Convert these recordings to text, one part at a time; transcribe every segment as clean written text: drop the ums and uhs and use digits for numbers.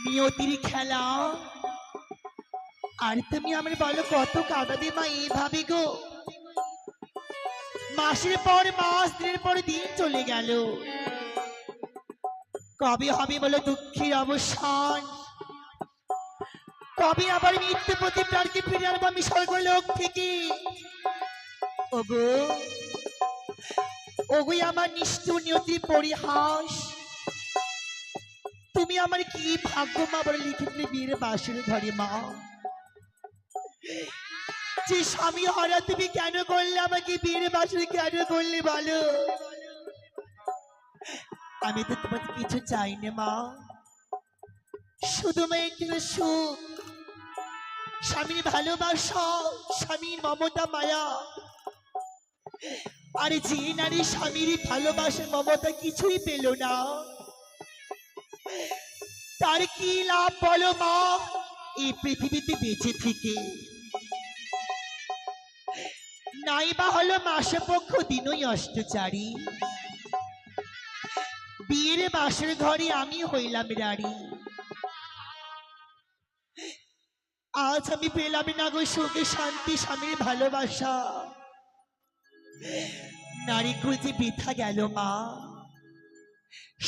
নিয়তির খেলা। আর তুমি আমার বলো কত কাঁদাবে মা এইভাবে গো। মাসের পর মাস, দিনের পর দিন চলে গেল। কবে হবে বলো দুঃখের অবসান? কবে আবার মৃত্যু প্রতি প্রাণকে ফিরে আনবো আমি স্বর্গলোক থেকে? ওগো ওগো আমার নিষ্ঠুর নিয়তির পরিহাস। তুমি আমার কি ভাগ্য মা বলে লিখেছিলে বিয়ের বাসর ঘরে মা। যে স্বামী হারা তুমি কেন করলে আমাকে বিয়ের বাসরে কেন করলে বলো? আমি তো তোমার কিছু চাই না মা, শুধু মা একটু সুখ, স্বামীর ভালোবাসা, স্বামীর মমতা মায়া। আর যে নারী স্বামীর ভালোবাসা মমতা কিছুই পেল না, তার কি লাভ বলো মা এই পৃথিবীতে বেঁচে থেকে? নাইবা হলো মাসে পক্ষ দিনই অষ্টচারী, বিয়ের বাসর ঘরে আমি হইলাম রানী। আজ আমি পেলাম না গো সুখে শান্তি, স্বামীর ভালোবাসা। নারী খুঁজে বৃথা গেল মা।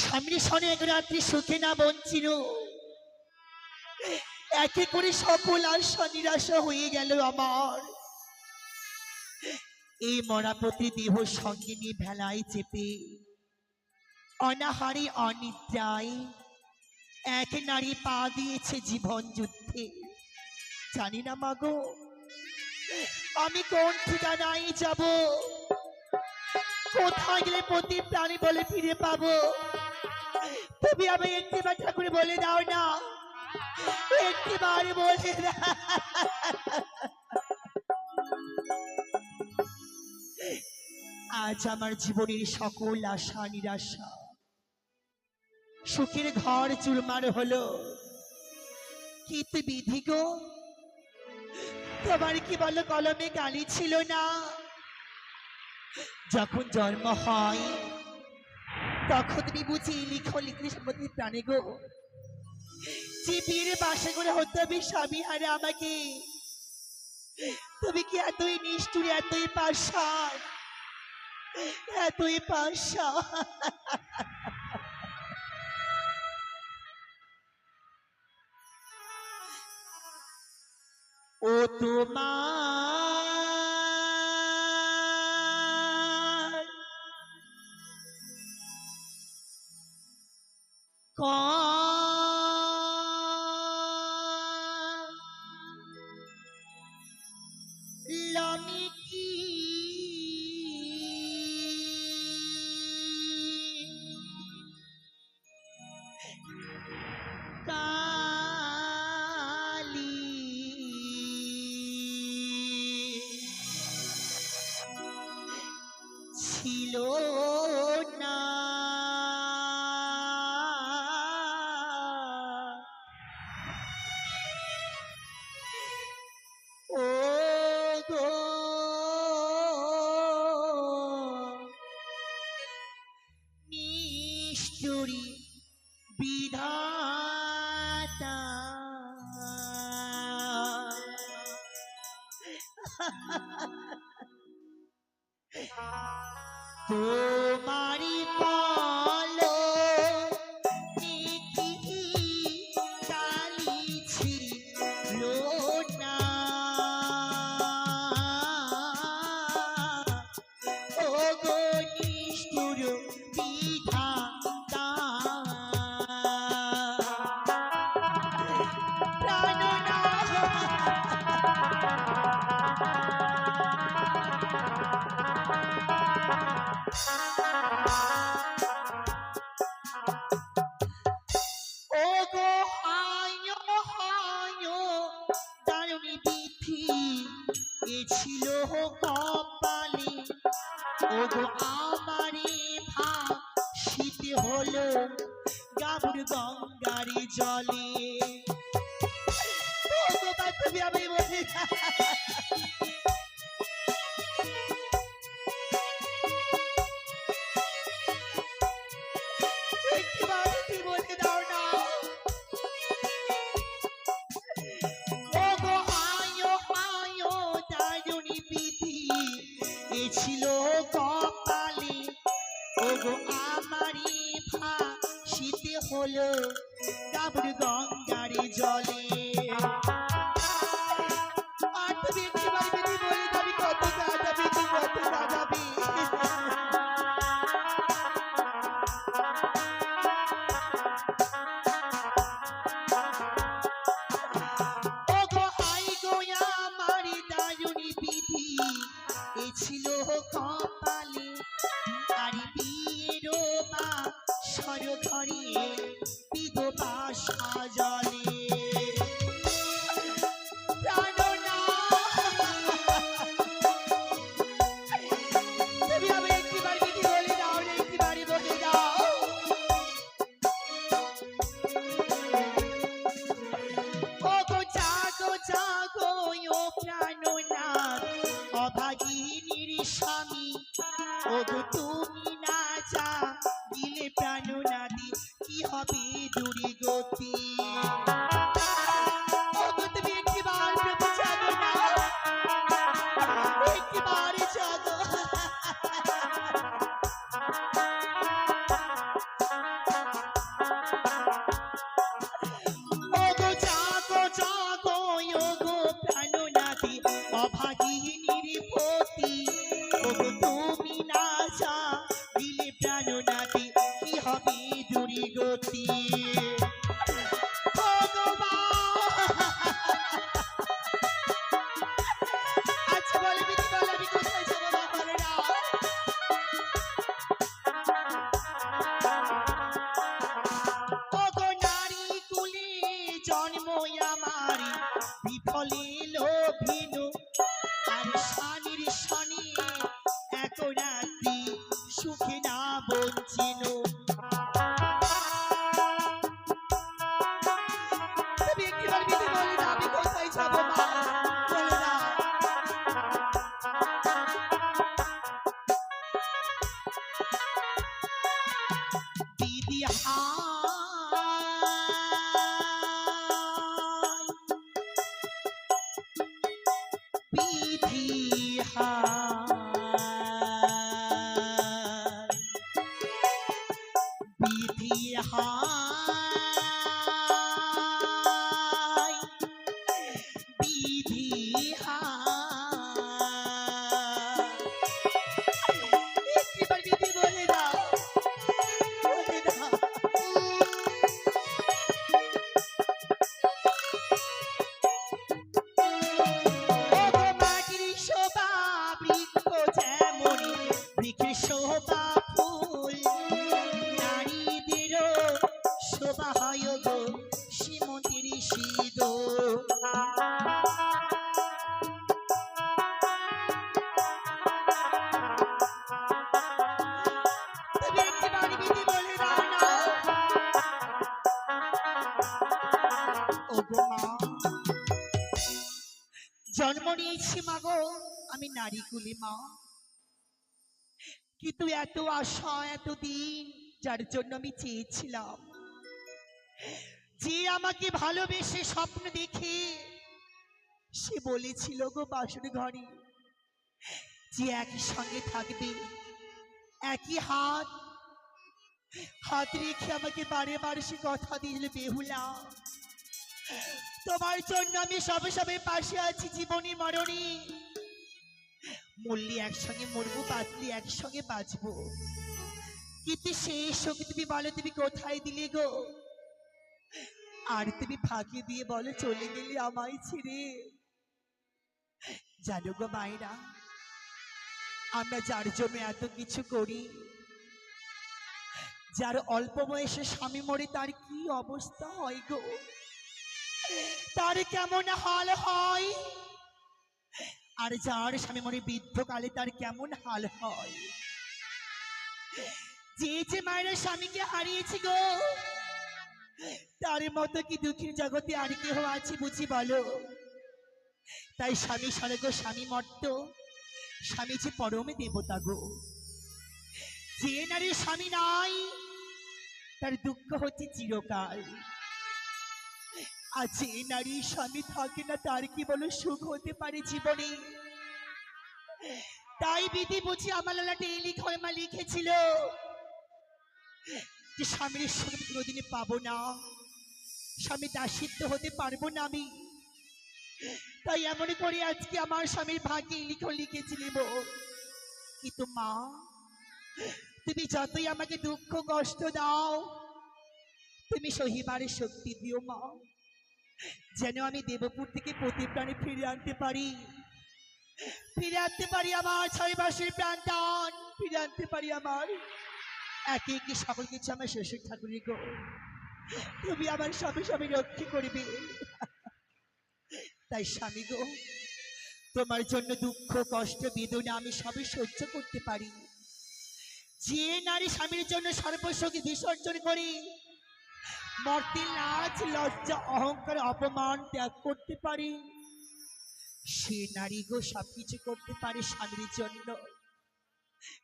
স্বামীর সনে এক রাত্রি সুখে না বঞ্চিত, একে করে সকল আশা নিরাশা হয়ে গেল আমার। এই মরাপতি দেহ সঙ্গে নিয়ে ভেলায় চেপে অনাহারে অনিদ্রায় এক নারী পা দিয়েছে জীবন যুদ্ধে। জানি না মাগো আমি কোন ঠিকানায় যাব, কোথায় গেলে প্রতি প্রাণী বলে ফিরে পাবো। তুমি আমি একটিবার ঠাকুর বলে দাও না, একটিবার বলে দাও। আজ আমার জীবনের সকল আশা নিরাশা, সুখের ঘর চুরমার হলো। কিন্তু বিধি গো, তোমার কি বলো কলমে কালি ছিল না? যখন জন্ম হয় তখন তুমি বুঝি লিখো লিখলে সম্পত্তি প্রাণে গো। যে বিয়ের বাসা করে হতে হবে স্বামী হারে আমাকে, তুমি কি এতই নিষ্ঠুর, এতই পাষাণ, এতই পাষাণ? ও তোমার কলমে কি কালি ছিল না? ও গো নিষ্ঠুরী বিধাতা, তোমারি কলমে কি কালি ছিল না? ও গো নিষ্ঠুর বিধাতা, প্রাণনাথ। ও গো হায় হায় দারুণী বিধি এ ছিল কপালে। ও গো আমারে ভাসিতে হলো গাবুর গঙ্গারে জলে। ও গো বান্ধবী আমি বলি একটিবার তুমি বলে দাও না, ছিল কপালে ওগো আমারি ভাসিতে হলো কাবুর গঙ্গারে জলে। আর তুমি একটু বাড়ি বলে যাবি কত কাঁদাবি তুই কত কাঁদাবি। ওগো হাই গো আমারি দারুণী বিধি এ ছিল কপালে আর বিয়েরও বা সরঘরে বিধবা সাজলে। তুমি আমি একটিবার বিধি বলে দাও না, একটিবারই বলে দাও। ওগো জাগো জাগো ও প্রাণনাথ অভাগিনীর স্বামী ওগো তুমি না যা দিলে প্রাণনাদি কি হবে দুর্গতি। ওগো তুমি একটিবার প্রভু জাগো না, একটিবার জাগো। ওগো জাগো জাগো ওগো প্রাণনাথী অভাগিনীর পতি ওগো তুমি না যা দিলে প্রাণনাথী কি হবে দুর্গতি। ওগো মা, আচ্ছা বলে বিধি বলে আমি কোথায় যাবো মা বলে না। ওগো নারী কুলে জন্ম আমারি বিফলে লোভিনু আর শানির শনি এক রাত্রি সুখে না বঞ্চিনু। তুমি একটিবার বিধি বলে না আমি কোথায় যাবো মা বলে না। বিধি বিধি বিধি বিধি একটিবার বিধি বলে দাও বলে দাও। ওগো মাটির শোভা বৃক্ষ যেমনি বৃক্ষের শোভা ফুল নারীদেরও শোভা হয় গো শ্রীমতীর সিঁদুর। তুমি একটিবার বিধি বলে দাও না। ওগো মা, জন্ম নিয়েছি মাগো আমি নারী কুলে মা, কিন্তু এত আশা এতদিন যার জন্য আমি চেয়েছিলাম যে আমাকে ভালোবেসে স্বপ্ন দেখে সে বলেছিল গো বাসর ঘরে যে একই সঙ্গে থাকবে, একই হাত হাত রেখে আমাকে বারে বারে সে কথা দিল বেহুলা তোমার জন্য আমি সবে সবে পাশে আছি জীবনী মরণী, মরলে একসঙ্গে মরবো বাঁচলে একসঙ্গে বাঁচবো। কিন্তু সেই সঙ্গে তুমি বলো তুমি কোথায় দিলে গো, আর তুমি ফাঁকি দিয়ে বলো চলে গেলে আমায় ছেড়ে। জানো গো মায়েরা, আমরা যার জন্য এত কিছু করি, যার অল্প বয়সে স্বামী মরে তার কি অবস্থা হয় গো, তার কেমন হাল হয়, আর যার স্বামী মরে বৃদ্ধকালে তার কেমন হাল হয়। যে যে মায়েরা স্বামীকে হারিয়েছে গো, তার মতো কি দুঃখের জগতে আর কেহ আছে বুঝি বলো। তাই স্বামী স্বর্গ স্বামী মর্ত, স্বামী যে পরমে দেবতা গো। যে নারীর স্বামী নাই তার দুঃখ হচ্ছে চিরকাল, আর যে নারীর স্বামী থাকে না তার কি বলো সুখ হতে পারে জীবনে। তাই বিধি বুঝি আমার লালাটে এই লিখা লিখেছিল যে স্বামীর সঙ্গে কোনোদিনই পাবো না, স্বামী দাসিত্ব হতে পারবো না আমি। তাই এমন করে আজকে আমার স্বামীর ভাগ্যে লিখেছিল। কিন্তু মা, তুমি যতই আমাকে দুঃখ কষ্ট দাও, তুমি সহিবার শক্তি দিও মা, যেন আমি দেবপুর থেকে প্রতি প্রাণে ফিরে আনতে পারি, ফিরে আনতে পারি আমার ছয় মাসের প্রাণটান, ফিরে আনতে পারি আমার একে একে সকল কিছু আমার শ্বশুর ঠাকুরি গো। তুমি আমার স্বামী স্বামী রক্ষা করবে। তাই স্বামী গো, তোমার জন্য দুঃখ কষ্ট বেদনা আমি সবই সহ্য করতে পারি। যে নারী স্বামীর জন্য সর্বস্বকে বিসর্জন করে মর্তে লাজ লজ্জা অহংকার অপমান ত্যাগ করতে পারি, সে নারী গো সবকিছু করতে পারে স্বামীর জন্য,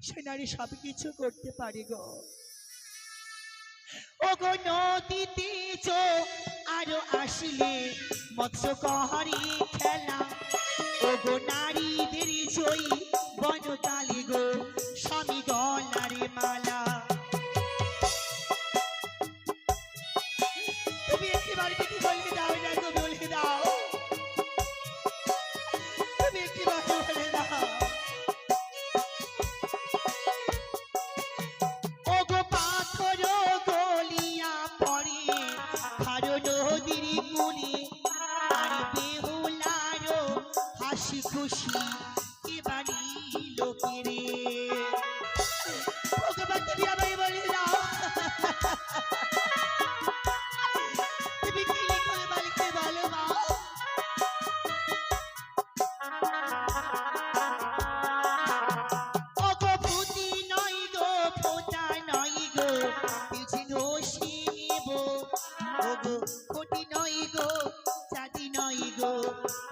সে নারী সবকিছু করতে পারে গো। ও গো নদীতে আরো আসলে মৎস্য কহারি খেলা, ও গো নারীদের জয়ী বনতালে গো স্বামী গলারে মালা। তুমি একটিবার কি বলতে দাও না গো, বলে দাও, তুমি একটিবার বলে দাও। ও গো পাথর গলিয়া পড়ে খারো নদীর কুলে, আর বেহুলারো হাসি খুশি এবারে লোকেরে। ভগবান তুমি আমায় বলে দাও, তুমি কি লিখে মালিককে বলো মা। ও গো ফুটি নয় গো, ফোটা নয় গো, পিছে ঘষি নেব, ও গো ফুটি নয় গো, চাঁদি নয় গো,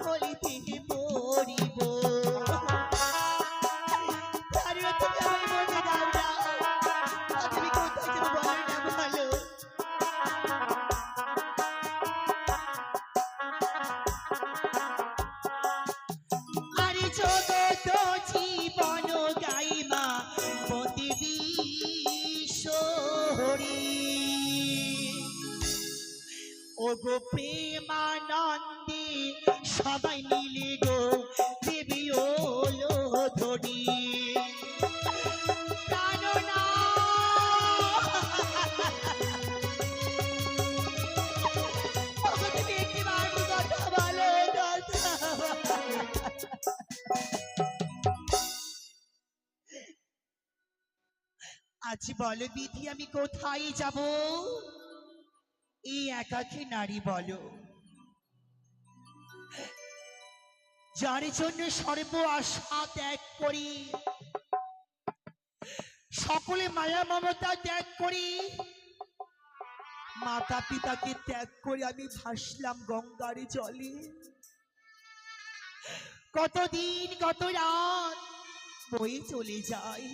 ফলিতে পড়িব। ও গো প্রেমানন্দে সবাই মিলে গো দেবী ওলো ধরি প্রাণনা। তুমি একটি বার কথা বলো, আজ বলো বিধি আমি কোথায় যাব, এই একাকী নারী বলো, যার জন্য সর্ব আশা ত্যাগ করি, সকলে মায়া মমতা ত্যাগ করি, মাতা পিতাকে ত্যাগ করে আমি ভাসলাম গঙ্গার জলে। কতদিন কত রাত বয়ে চলে যায়,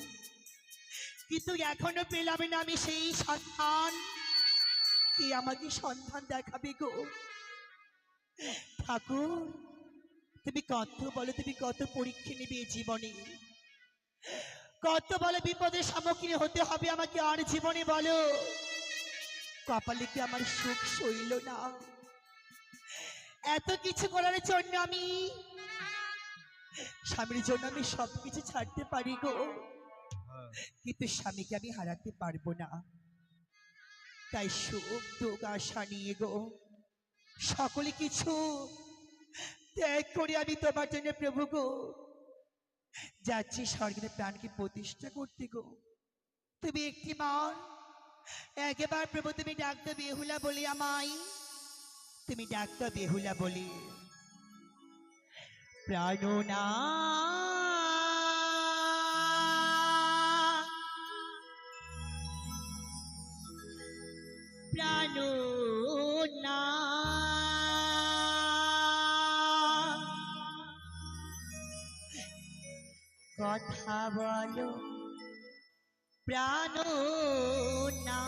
কিন্তু এখনো পেলাম না আমি সেই সন্ধান। কে আমাকে সন্ধান দেখাবে গো ঠাকুর? তুমি কত বলো, তুমি কত পরীক্ষা নেবে জীবনে, কত বলো বিপদের সম্মুখীন হতে হবে আমাকে আর জীবনে, বলো কপালে কি আমার সুখ সইল না? এত কিছু করার জন্য আমি স্বামীর জন্য আমি সবকিছু ছাড়তে পারি গো, কিন্তু স্বামীকে আমি হারাতে পারবো না। তাই সুখ দুঃখ আশা নিয়ে গো সকলে কিছু ত্যাগ করে আমি তোমার জন্য প্রভু গো যাচ্ছি স্বর্গের প্রাণকে প্রতিষ্ঠা করতে গো। তুমি একটি মান একবার প্রভু তুমি ডাক্তার বেহুলা বলি আমায়, তুমি ডাক্তার বেহুলা বলি প্রাণনা প্রাণনা কথা বলো প্রাণনা,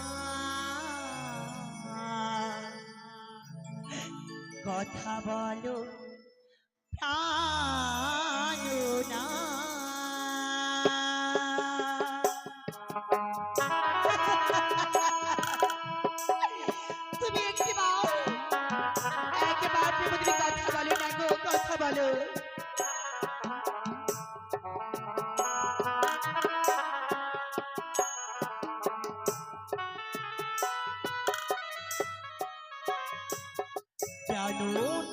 কথা বলো প্রাণনা। বলো। প্রাণনাথ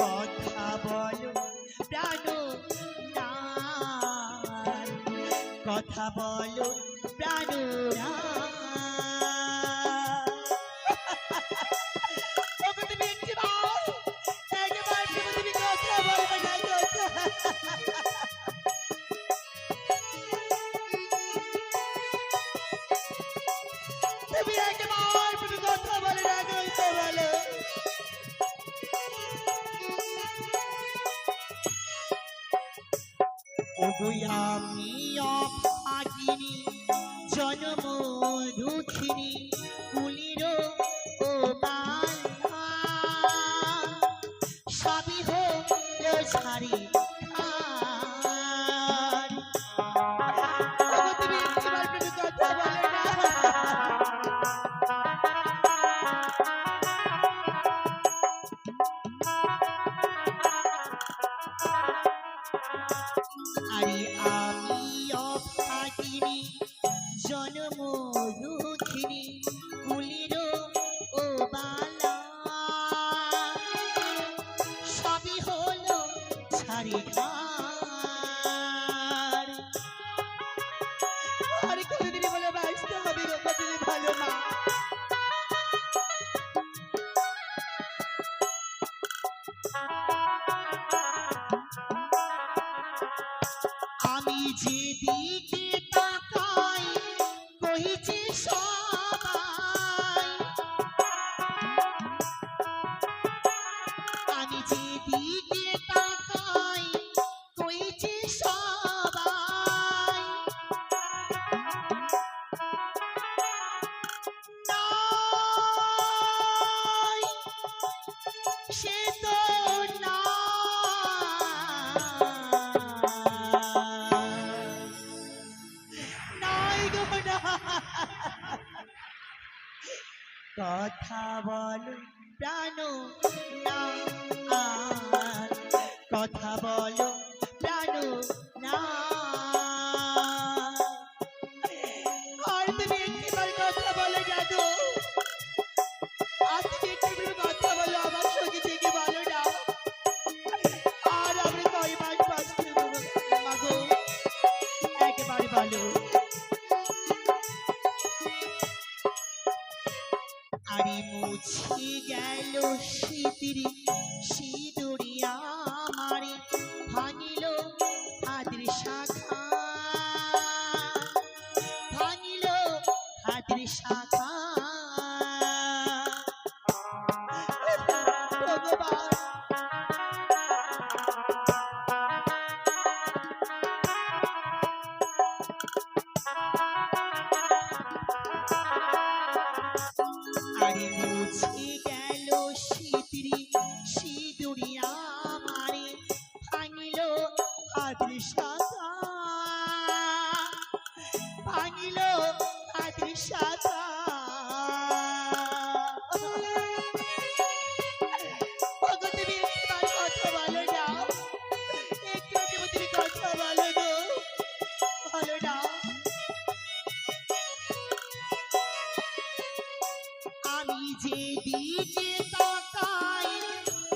কথা বলো প্রাণনাথ, কথা বলো প্রাণনাথ। ওগো তুমি একটিবার, একবার তুমি কথা বলবে না কথা। তুমি একবার তুমি কথা বলে না কথা বলো। ওগো আমি অভাগিনী জন্ম দুঃখিনী কুলির ও বালা, সবই হলো ছাড়ি খার। ওগো তুমি একবার তুমি কথা বলে না। আরে আমি অভাগিনী জন্ম দুঃখিনী কুলির ও বালা, সবই হলো ছাড়ি খার। আরে কতদিন বলে বাঁচতে হবে গো, কতদিন ভালো না। আমি যেদিকে তাকাই কহিছে সবাই, আমি যেদিকে তাকাই কহিছে সবাই, নাই সে তো নাই গো না। কথা বলো প্রাণনাথ, কথা বলো প্রাণনাথ। আর তুমি একটিবার কথা বলে যাদু, আর তুমি একটিবার কথা বলো আমার সঙ্গে থেকে বলো না। আর আমরা কয় মাস বাঁচতে দেবো মাগো, একবার বলো। আরে মুছে গেল স্মৃতির সিঁদুরি আমারে, ভাঙিল হাতের শাখা, ভাঙিল হাতের শাখা। ভগবান আরে মুছে গেল স্মৃতির সিঁদুরি আমারে, ভাঙিল হাতের শাখা, ভাঙিল হাতের শাখা। ওগো তুমি একবার কথা বলো না, একটু তুমি কথা বলো গো, বলো না। আমি যেদিকে তাকাই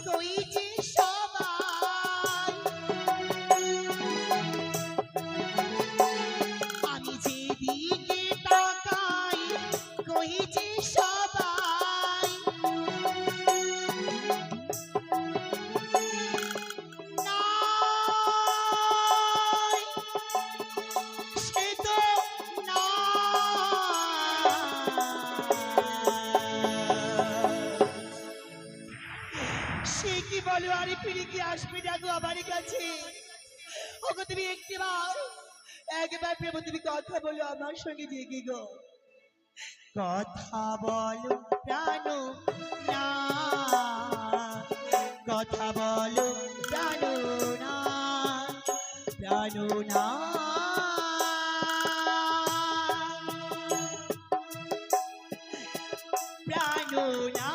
কইছে সবাই, আমি যেদিকে তাকাই কইছে সবাই, নাই সে তো সে কি বলো, আরে ফিরে কি আসবে না গো আমার কাছে। ওগো তুমি একটিবার, একবার প্রেম তুমি কথা বলো আমার সঙ্গে জেগে গো। কথা বলো প্রাণনাথ, কথা বলো প্রাণনা প্রাণনা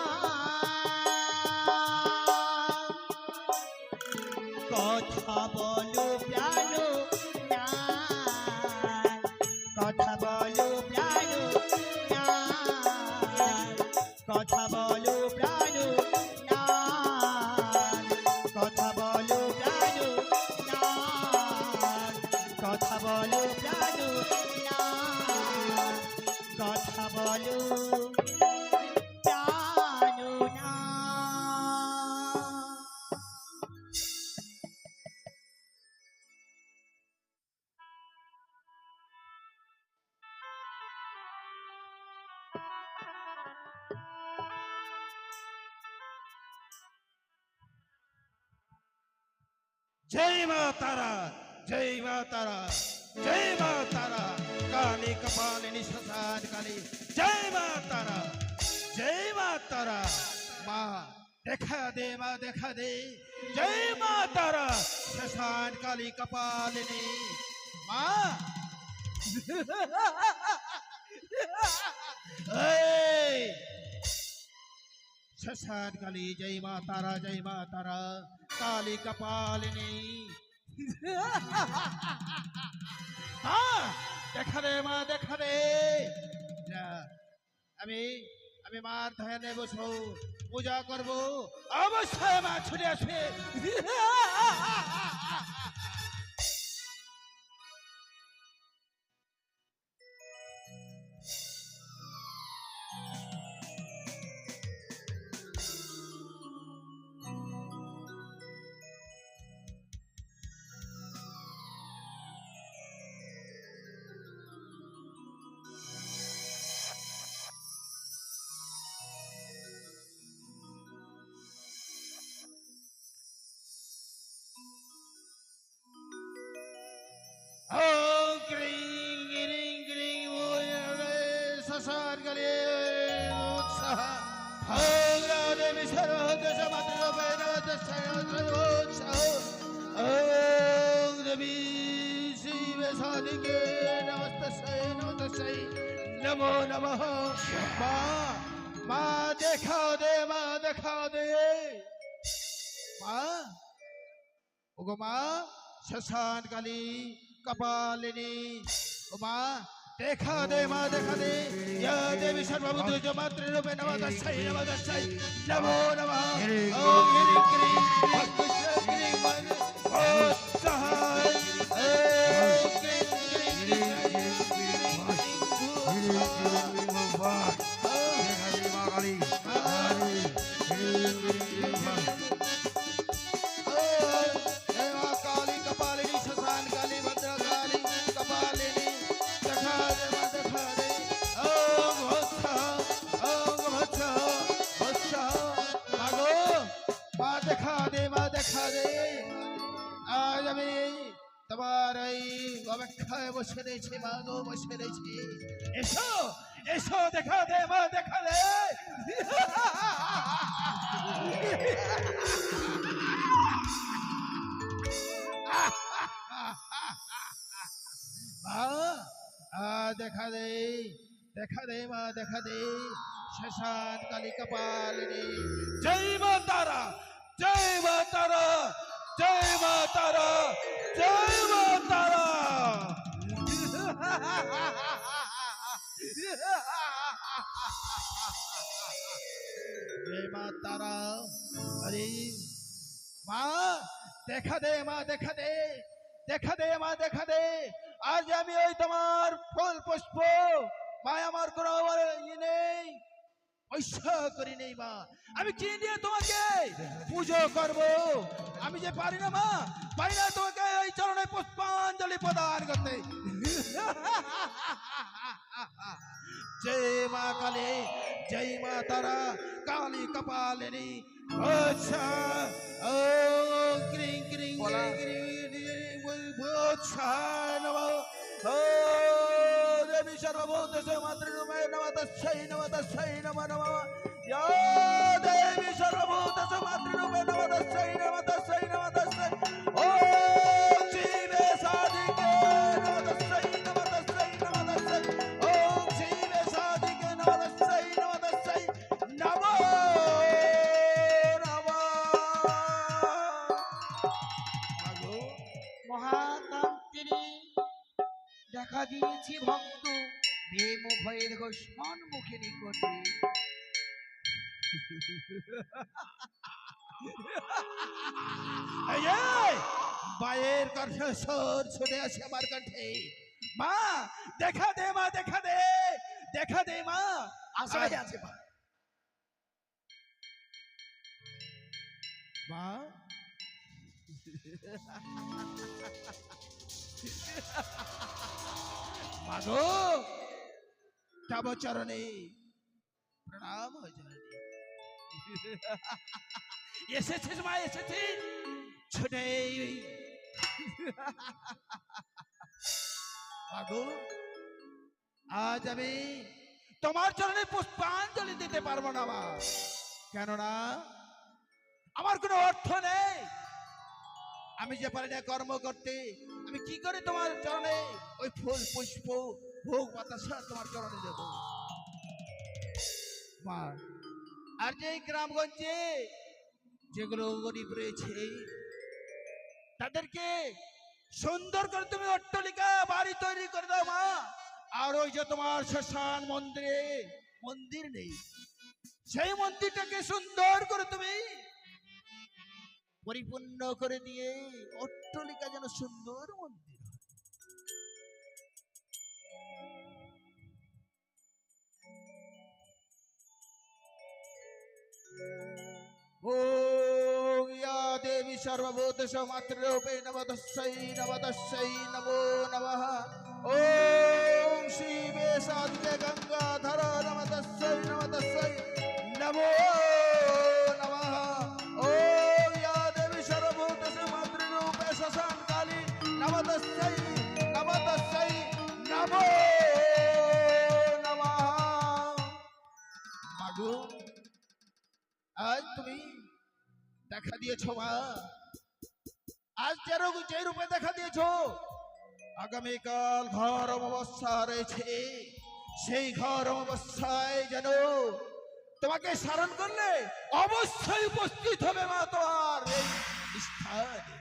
কথা বলো প্রাণ কথা বলো প্রাণ কথা বলো প্রাণ কথা বলো প্রাণ কথা বলো প্রাণ কথা বলো প্রাণনা जय मां तारा जय मां तारा जय मां तारा काली कपालिनी शशान काली जय मां तारा मां देखा दे जय मां तारा शशान काली कपालिनी मां शशान काली जय मां तारा काली कपालिनी हाँ देखा दे मां देखा दे আমি আমি মার ধ্যানে বসবো পূজা করবো অবশ্যই মা ছুটে আসবে ओम क्रीं गिरीं गिरीं शशान काली उत्साह ओम राधे विसर्वत समद्रवेन दशयोत्सव ओम देवी शिव साधिके नमस्तस्यै नमो नमः माँ देखा दे माँ ओगो माँ शशान काली कपालिनी उमा देखा दे या देवी सर्वभूतेषु जो मातृरूपे नमस्तस्यै नमो नमः ओम ह्रीं क्रीं क्रीं ओम सहाय ओम क्रीं আজ আমি তোমার এই অপেক্ষায় বসে রয়েছি মা গো বসে রয়েছি এসো এসো দেখা দে মা দেখা দে দেখা দे মা দেখা दे शशान काली कपालिनी जय मां तारा जय मां तारा जय मां तारा जय मां तारा जय मां तारा अरे मां देखा दे मां देखा दे मां देखा दे आज আমি ওই তোমার ফুল পুষ্প মায় আমার কোনো ই নেই পয়সা করি নেই মা আমি কি দিয়ে তোমাকে পুজো করব আমি যে পারি না মা পারি না তোমাকে এই চরণে পুষ্পাঞ্জলি প্রদান করতে जय मां काली जय मां तारा काली कपालिनी अच्छा ओम क्रीं क्रीं अच्छा नमः देवी सर्वभूतेषु मातृरूपे नमस्तस्यै नमो नमः या देवी सर्वभूतेषु मातृरूपे नमस्तस्यै ओम शिवे साधि আছি ভক্ত বেমুখ হয়ে দেখো সম্মুখে নিকটে। এই যে মায়ের কণ্ঠস্বর ছুটে আসে আমার কণ্ঠে, মা দেখা দে, মা দেখা দে, দেখা দে মা। আসলে আছে মা। মা মাগো তব চরণে প্রণাম হয়ে জননী। এসেছিস মা, এসেছিস ছুটে। মাগো আজ আমি তোমার চরণে পুষ্পাঞ্জলি দিতে পারবো না মা, কেননা আমার কোনো অর্থ নেই। আমি যে পারি না কর্ম করতে, আমি কি করে তোমার চরণে ওই ফুল পুষ্প ভোগ বাতাসা তোমার চরণে দেব মা। আর যে গ্রামগঞ্জে যেগুলো গরিব রয়েছে তাদেরকে সুন্দর করে তুমি অট্টালিকা বাড়ি তৈরি করে দাও মা। আর ওই যে তোমার শ্মশান মন্দিরে মন্দির নেই, সেই মন্দিরটাকে সুন্দর করে তুমি পরিপূর্ণ করে দিয়ে অট্টালিকা যেন সুন্দর মন্দির হয়। ওম ইয়া দেবী সর্বভূতেষু মাতৃরূপেণ নমঃ নমঃ নমো নমঃ। ওম শিবে সাধিকে গঙ্গাধর নমঃ নমঃ নমো নমঃ। ওম ইয়া দেবী সর্বভূতেষু মাতৃরূপে শ্মশান কালী নমঃ নমো নমঃ। মাগো আজ তুমি দেখা দিয়েছো মা, আজ যে রূপে দেখা দিয়েছো, আগামীকাল ঘর অমাবস্যা রয়েছে, সেই ঘর অমাবস্যায় যেন তোমাকে স্মরণ করলে অবশ্যই উপস্থিত হবে মা তোমার এই স্থানে।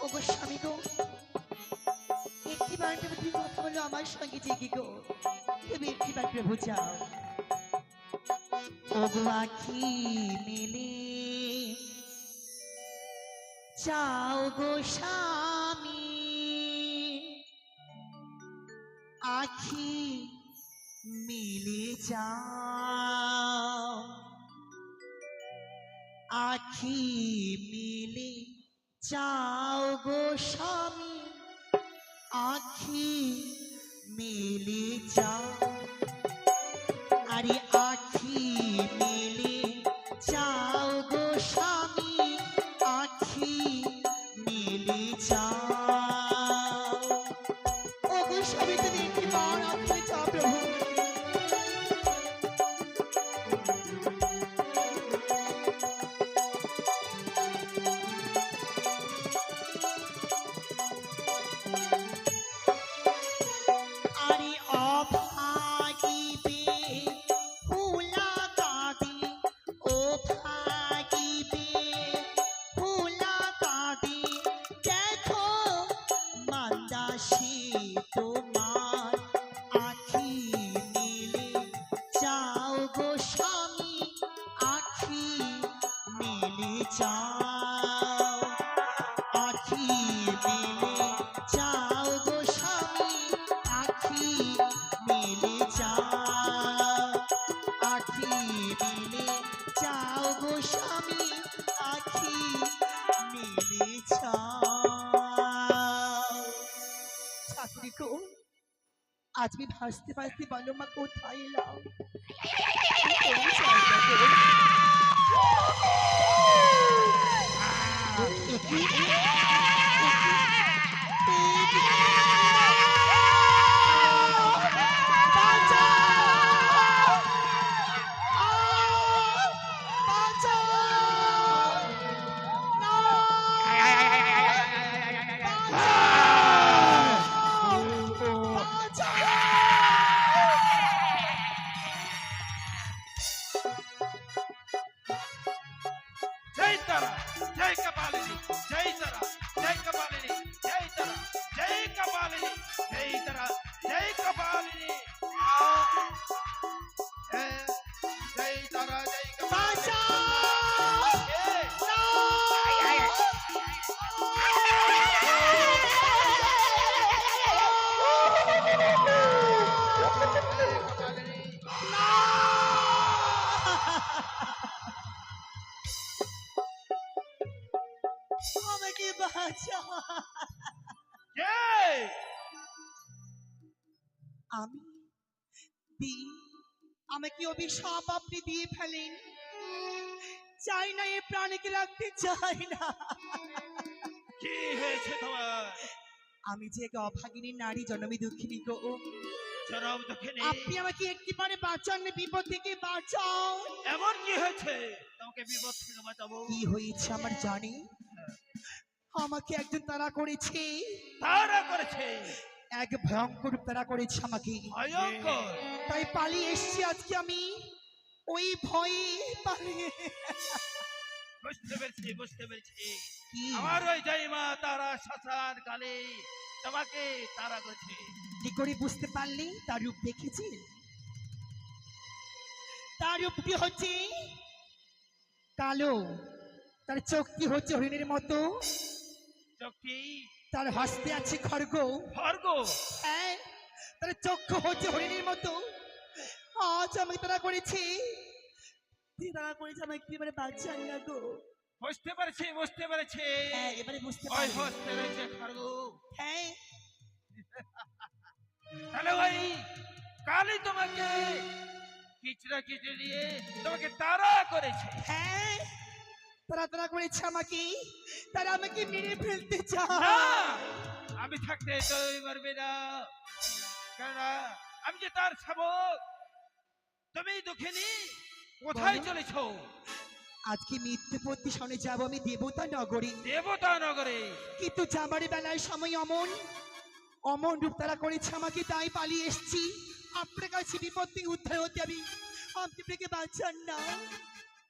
ওগো স্বামী গো, একটিবার তুমি কথা বলো আমার সঙ্গে জেগে গো, তুমি একটিবার প্রভু যাও। ওগো আখি মেলে যাও গো স্বামী, আখি মেলে যাও, আখি মেলে যাও গো স্বামী, আখি মেলে যাও। আরে আখি মেলে যাও গো স্বামী, আখি মেলে যাও। ও গো স্বামী, তুমি একটিবার আখি যাও প্রভু। আরে অভাগিবে হুলা কাঁদে, ও ভাগিবে হুলা কাঁদে, দেখো মান্দাসী তোমার, আখি মেলে যাও গো স্বামী, আখি মেলে যাও, আখি মেলে যাও গো স্বামী, আখি মেলে যাও, আখি মেলে যাও গো স্বামী, আখি মেলে যাও। চাকরি গো, আজ আমি ভাসতে ভাসতে বলো মা কোথায় এলাম? কোন জায়গা গো? আমি দিন আমাকে অভিশাপ আপনি দিয়ে ফেলেন, চাই না এই প্রাণীকে রাখতে চাই না। কি হয়েছে তোমার? আমি যে এক অভাগিনী নারী, জনমী দুঃখিনী গো। চরম দুঃখিনী, আপনি আমাকে একটিবারে বাঁচান, বিপদ থেকে বাঁচান। এমন কি হয়েছে তোমাকে বিপদ থেকে বাঁচাবো? কি হয়েছে আমার জানি, আমাকে একজন তাড়া করেছে, তারা করেছে, এক ভয়ঙ্কর রূপ তাড়া করেছে আমাকে। ভয়ঙ্কর। তাই পালিয়ে এসেছি আজকে আমি, ওই ভয়ে পালিয়ে। বুঝতে পেরেছি, বুঝতে পেরেছি। কি আমার ওই জয়মা তারা শ্মশান কালে তোমাকে তারা করেছে। কি করে বুঝতে পারলি? তার রূপ দেখেছেন? তার রূপটি হচ্ছে কালো, তার চোখটি হচ্ছে হরিণের মতো, চোখটি তার হস্তে আছে খড়গ। খড়গ। হ্যাঁ, তার চক্ষু হচ্ছে হরিণের মতো। আজ আমি তারা করেছি, তারা করেছে আমাকে একেবারে বাঁচান না গো। বুঝতে পেরেছি, বুঝতে পেরেছি। হ্যাঁ, এবারে বুঝতে ওই পারছি। হস্তে রয়েছে খড়গ। হ্যাঁ, তাহলে ওই কালী তোমাকে কিচড়া কিচড়ে দিয়ে তোমাকে তারা করেছে। হ্যাঁ, তারা তারা করেছে আমাকে, তারা আমাকে মেরে ফেলতে না, চায়। আমি থাকতে তুই মরবে না, কেননা আমি যে তার শাবক। তুমি দুঃখিনী, কোথায় বলো। চলেছ? আজকে মৃত্যু প্রতিশনে যাব আমি দেবতা নগরী, দেবতা নগরে। কিন্তু যাবার বেলায় সময় অমন অমন রূপ তারা করেছে আমাকে, তাই পালিয়ে এসেছি আপনার কাছে বিপদ থেকে উদ্ধার হতে। আমি আপনাকে বাঁচান না।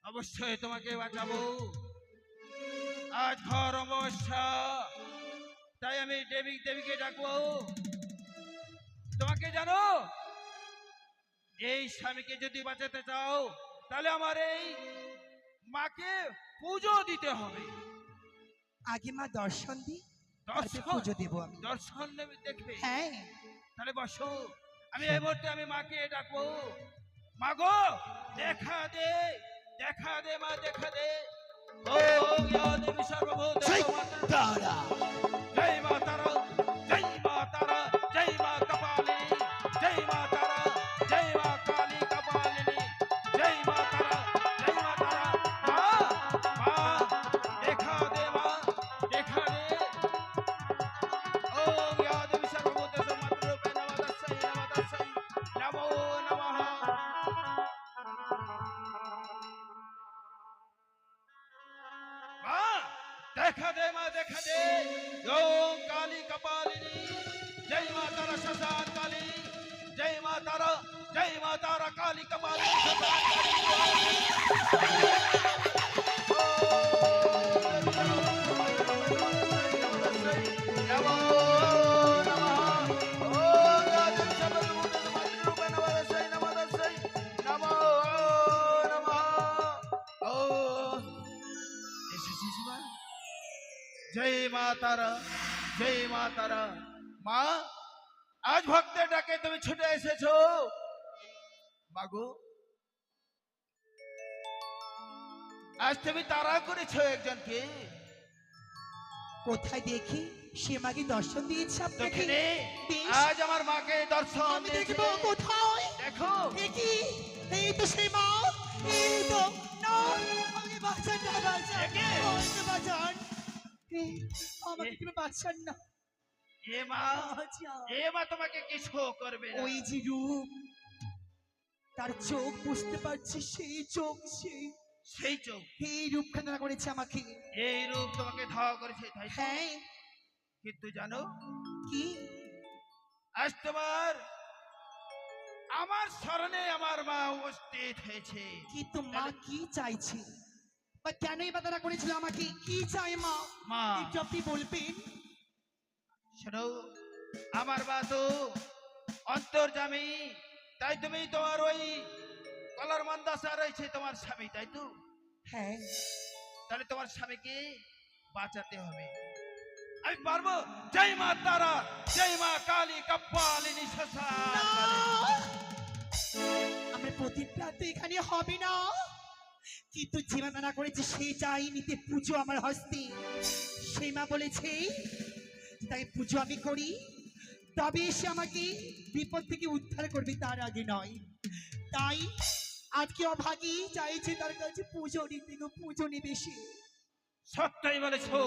অবশ্যই তোমাকে বাঁচাবো। আজ ঘর অমাবস্যা, তাই আমি দেবীকে ডাকবো। তোমাকে জানো, এই স্বামীকে যদি বাঁচাতে চাও তাহলে আমার এই মাকে পুজো দিতে হবে। আগে মা দর্শন দি, দর্শন পুজো দেবো আমি। দর্শন নেবে দেখবে। হ্যাঁ, তাহলে বসো, আমি এই মুহূর্তে আমি মাকে ডাকবো। মা গো, দেখা দে, দেখা দে মা, দেখা দে। ও ইয়া দেবী সর্বভূতেষু মাতৃ। জয় মা তারা, জয় মা তারা, জয় মা কপালিনী, জয় মা তারা, জয় মা কালী কপালিনী, জয় মা তারা, জয় মা তারা। মা, মা, দেখা দে মা, দেখা দে। ওম ইয়া দেবী সর্বভূতেষু মাতৃরূপে নমঃ তস্যৈ, নমো নমঃ। মা, দেখা দে মা, দেখা দে। ওম কালী কপালিনী, জয় মা তারা শ্মশান কালী, জয় মা তারা, জয় মা তারা কালী কপালিনী শ্মশান কালী। জয় মা তারা, জয় মা তারা। মা, আজ ভক্তের ডাকে তুমি ছুটে এসেছো। মাগো, আজ তুমি তারা করেছো একজনকে। কোথায় দেখি সে মাকে দর্শন দিয়েছে আপনাকে? দক্ষিণে বেশ, আজ আমার মাকে দর্শন আমি দিয়েছে। দেখবো কোথায়। দেখো, দেখি, এই তো সেই মা, এই তো। না, আমাকে বাঁচান না, বাঁচান, একে? আমাকে বাঁচান। আমাকে তুমি বাঁচান না। এ মা, বাঁচান। এ মা তোমাকে কিছু করবে না। ওই যে রূপ, তার চোখ বুঝতে পারছি, সেই চোখ, সেই চোখ, এই রূপখানা করেছে আমাকে। এই রূপ তোমাকে ধাওয়া করেছে, তাই তো? হ্যাঁ, কিন্তু জানো, কি? আজ তোমার আমার স্মরণে আমার মা উপস্থিত হয়েছে। কিন্তু মা কি চাইছে, বা কেনই বা তারা করেছিল আমাকে? কি চাই মা? মা, একটু আপনি বলবেন? শোনো, আমার মা তো অন্তর্যামী, তাই তুমি তোমার ওই কলার মন্দাসা রয়েছে তোমার স্বামী, তাই তো? হ্যাঁ, তাহলে তোমার স্বামীকে বাঁচাতে হবে। আমি পারবো। জয় মা তারা, জয় মা কালী কপালিনী শ্মশান কালী। আমার প্রতিজ্ঞা তো এখানে হবে না, কিন্তু যে মা মানা করেছে সে চাই নিতে পুজো আমার হস্তে। সেই মা বলেছে তাই পুজো আমি করি, তবে এসে আমাকে বিপদ থেকে উদ্ধার করবে, তার আগে নয়। তাই আজকে অভাগী চাইছে তার কাছে পুজো নিতে গো, পুজো নেবে সে। সত্যই বলেছো,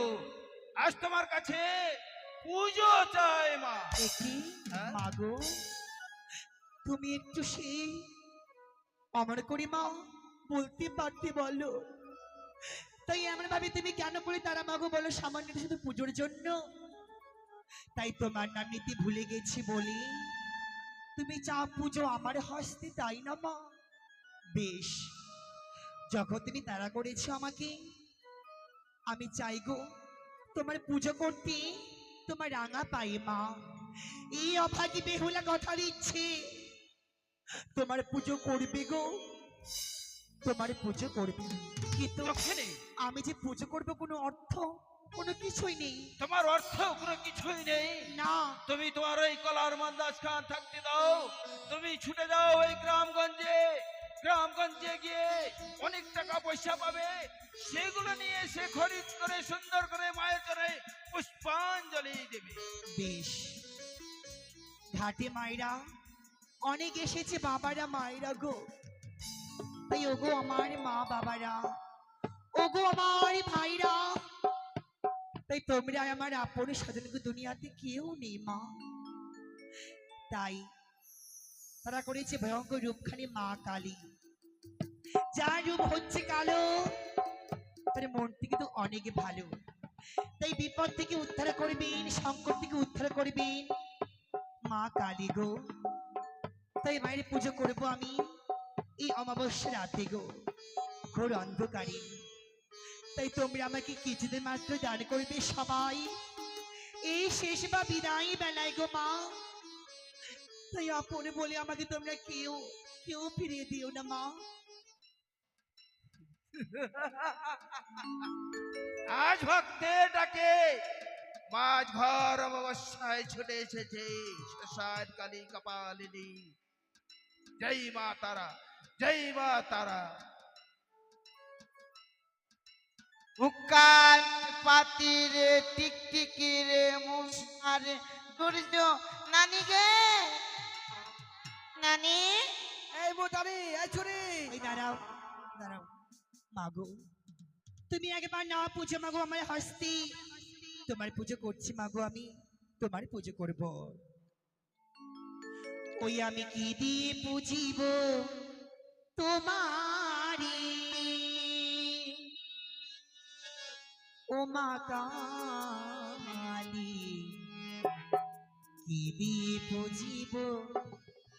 আজ তোমার কাছে পুজো চাই মা। দেখি হ্যাঁ? মাগো, তুমি একটু সেই অমর করে মা বলতে পারতে বলো। তাই এমন ভাবে তুমি কেন করে তারা মাগো বলো, সামান্য শুধু পুজোর জন্য? তাই তোমার নাম নিতে ভুলে গেছি বলি তুমি চা পুজো আমার হস্তে, তাই না মা? বেশ, যখন তুমি তারা করেছো আমাকে, আমি চাই গো তোমার পুজো করতে তোমার রাঙা পাই মা। এই অভাগী বেহুলা কথা দিচ্ছে তোমার পুজো করবে গো, তোমার পুজো করবে। কিন্তু লক্ষ্মী, আমি যে পুজো করবো কোনো অর্থ কোনো কিছুই নেই। তোমার অর্থ কোনো কিছুই নেই। না, তুমি তোমার ওই কলার মান্দাজ খান থাকতে দাও, তুমি ছুটে যাও ওই গ্রামগঞ্জে। গ্রামগঞ্জে গিয়ে অনেক টাকা পয়সা পাবে, সেগুলো নিয়ে সে খরিদ করে সুন্দর করে মায়ের চরণে পুষ্পাঞ্জলি দেবে। বেশ, ঘাটে মায়েরা অনেক এসেছে, বাবারা মায়েরা গো। তাই ওগো আমার মা বাবারা, ওগো আমার ভাইরা, তাই তোমরা আমার আপন স্বজন দুনিয়াতে কেউ নেই মা। তাই তারা করেছে ভয়ঙ্কর রূপখানি মা কালী, যার রূপ হচ্ছে কালো, তার মনটি কিন্তু অনেক ভালো। তাই বিপদ থেকে উদ্ধার করবেন, সংকট থেকে উদ্ধার করবেন মা কালী গো। তাই মায়ের পুজো করব আমি এই অমাবস্যা রাতে গো, ঘোর অন্ধকারে। তাই তোমরা আমাকে কিছুদিন মাত্র দান করবে সবাই, এই শেষ বা বিদায় বেলায় গো মা। তাই আপনে বলে আমাকে তোমরা কেউ কেউ ফিরিয়ে দিও না মা। আজ ভক্তের ডাকে মাঝ ঘর অমাবস্যায় ছুটে এসেছে শ্মশান কালী কপালিনী। জয় মা তারা, জয় মা তারা। উকান পাতিরে টিকটিকিরে মুসারে সূর্য নানি গে নানি। এই মোটারি, এই ছুরি। এই দাঁড়াও দাঁড়াও মাগো, তুমি একবার না পুজো মাগো আমার হস্তে, তোমার পুজো করছি মাগো, আমি তোমার পুজো করব। ওই আমি কি দিয়ে পুজিব তোমারি, ও মা কালী, কি দিয়ে পুজিব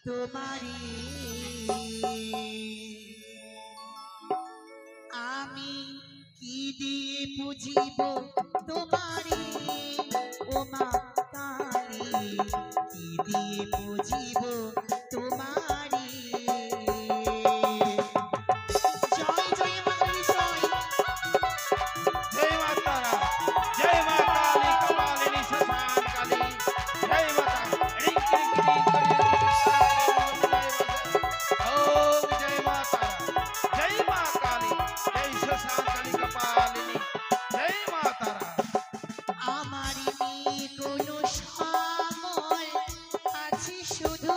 তোমারি, আমি কি দিয়ে পুজিব তোমারি, ও মা কালী, কি দিয়ে পুজিব তোমারি। জয় জয় মাতৃ জয়। জয় মা তারা, জয় মা কালী কপালিনী শ্মশান কালী। জয় মা তারা। রিং রিং রিং করে ওম জয় মা তারা, জয় মা কালী, জয় শ্মশান কালী কপালিনী। জয় মা তারা। আমারি নেই কোনো সামল, আছে শুধু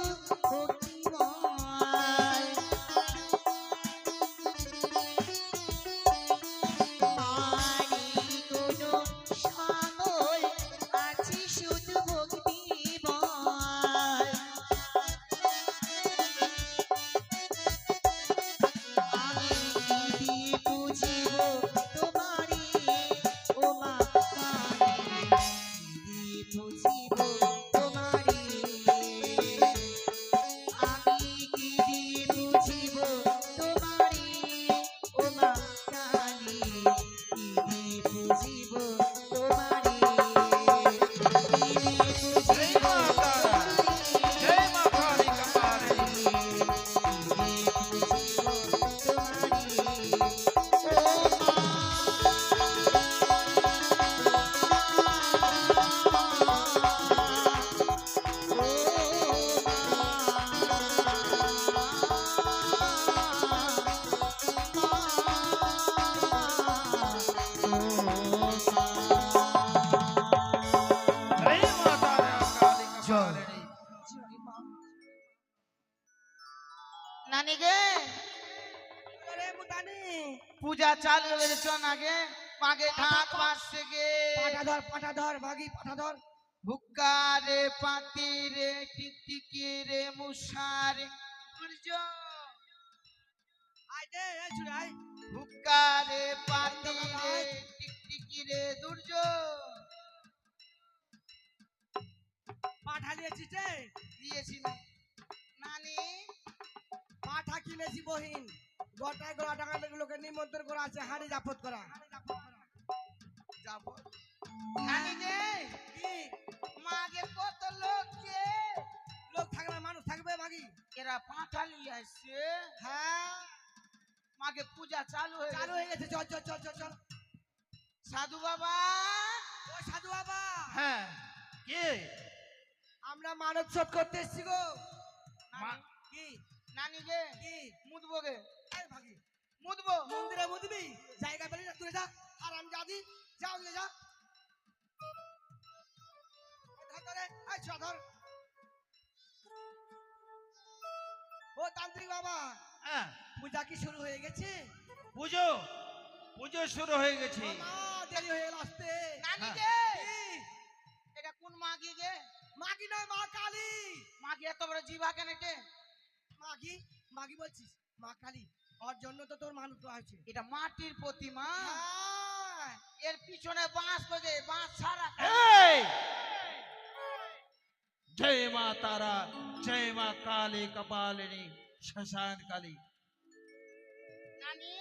নানি গে আরে মুতানি পূজা চালু হয়ে গেছে, চল আগে পাগে ঢাক বাজছে গে। পাটা ধর ভাগি পাটা ধর। হুক্কা রে পাতি রে টিকটিকি রে মুসারে সূর্য, আয় দে এই চুড়াই। হুক্কা রে পাতি রে টিকটিকি রে দুর্য। পাঠা নিয়েছিস রে? দিয়েছি না নানি। পাঠা কিনেছি বহিন, গোটায় গোটা টাকা লোকে নিমন্ত্রণ করা আছে, হাঁড়ি জাফত করা। যাবো নানি গে। কি মাগে কত লোককে, লোক থাকবে মানুষ থাকবে মাগি? এরা পাঠালি আসছে। হ্যাঁ মাগে পূজা চালু হয়ে চালু গেছে। হয়ে গেছে, চল চল চল চল চল। সাধু বাবা, ও সাধু বাবা, হ্যাঁ কে? আমরা মানব শোধ করতে এসেছি গো। নানি, কি নানি গে কি মুদবো গে, এই ভাগি মুদবো। মন্দিরে মুদবি? জায়গা পেলি না, তুলে যা। আর আমি যাদি যাও নিয়ে যা। ধর ধরে এই ছ ধর। ও তান্ত্রিক বাবা, হ্যাঁ পূজা কি শুরু হয়ে গেছে? পুজো পুজো শুরু হয়ে গেছে। ও মা, দেরি হয়ে গেল আসতে। নানি হ্যাঁ। গে কি? এটা কোন মাগি গে? মাগি নয়, মা কালী। মাগি এত বড় জিভা কেন কে? মাগি মাগি বলছিস? মা কালী, ওর জন্য তো তোর মানুষ আছে। এটা মাটির প্রতিমা, হ্যাঁ, এর পিছনে বাঁশ বাজে, বাঁশ ছাড়া। এই जय मां तारा, जय मां काली कपालिनी श्मशान काली। নানি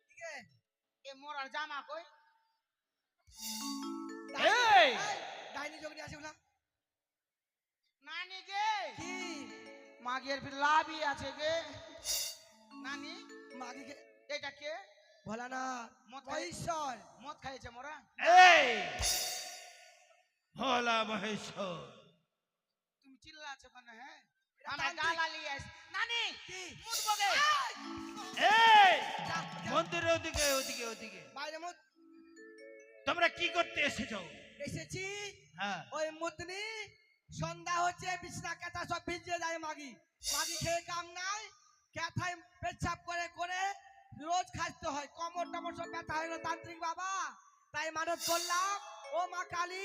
ঠিক আছে। এ মোরার জামা কই? এই ডাইনি যোগনি আছে ওগুলা। নানি গে কি মাগের লাভই আছে গে। নানি মাগিকে এটা কে? ভোলা না, মদ খাই- মহেশ্বর। মদ খাইছে মোরা। এই ভোলা মহেশ্বর, তুমি চিল্লাছো কেন? হ্যাঁ এটা আমরা তান্ত্রিক। ডালা লিয়ে আসি। নানি কি মুদবো গে। এই যা, যা, মন্দিরের ওদিকে ওদিকে ওদিকে বাইরে মত তোমরা কি করতে এসেছো? এসেছি। হ্যাঁ ওই মুতনি সন্ধ্যা হচ্ছে, বিছনা কাটা সব ভিজে যায়। মাগি মাগি খেয়ে কাম নাই, ক্যাথায় পেচ্ছাপ করে করে রোজ খাইতে হয়। কোমর টমর সব ব্যথা হয়ে গেল তান্ত্রিক বাবা, তাই মানত করলাম। ও মা কালী,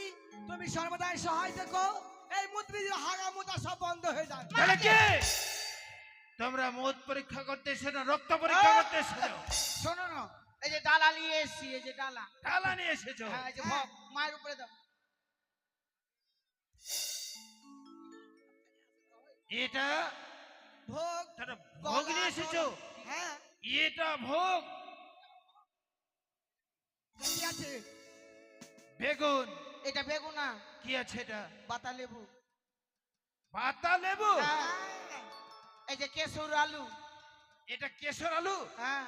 তুমি সর্বদাই সহায় দেখো, এই মুতনি হাগা মুতা সব বন্ধ হয়ে যায়। তাহলে কি তোমরা মদ পরীক্ষা করতে এসেছো না রক্ত পরীক্ষা করতে এসেছো? শোনো না, এই যে ডালা নিয়ে এসছি, এই যে ডালা। ডালা নিয়ে এসেছো? হ্যাঁ এই যে ভোগ মায়ের উপরে দাও। এটা ভোগ তোমরা ভোগ নিয়ে এসেছো? হ্যাঁ, এটা ভোগ। কি আছে? বেগুন। এটা বেগুনা, কি আছে এটা? বাতা লেবু। পাতা লেবু। হ্যাঁ, এই যে কেশর আলু। এটা কেশর আলু। হ্যাঁ,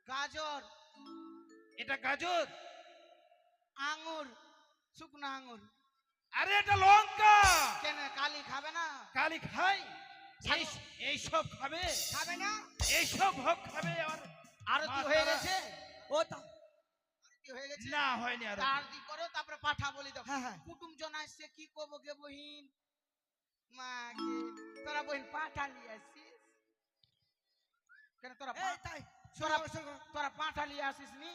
গাজর, এটা গাজর। আঙ্গুর, শুকনো আঙ্গুর। আরে এটা লঙ্কা। কেন কালি খাবে না? কালি খাই? এই সব খাবে? খাবে না? এই সব ভোগ খাবে? আর আরতি হয়ে গেছে? ও তা আরতি হয়ে গেছে? না হয়নি আর। আরতি করো, তারপরে পাঠা বলি দাও। হ্যাঁ হ্যাঁ, কুটুম জন আসছে, কি করবো গে বহিন? মাগে তোরা বহিন পাঠা নিয়ে আসছিস কেন? তোরা এই তাই তোরা শোনো শোনো, তোরা পাঠা নিয়ে আসিস নি?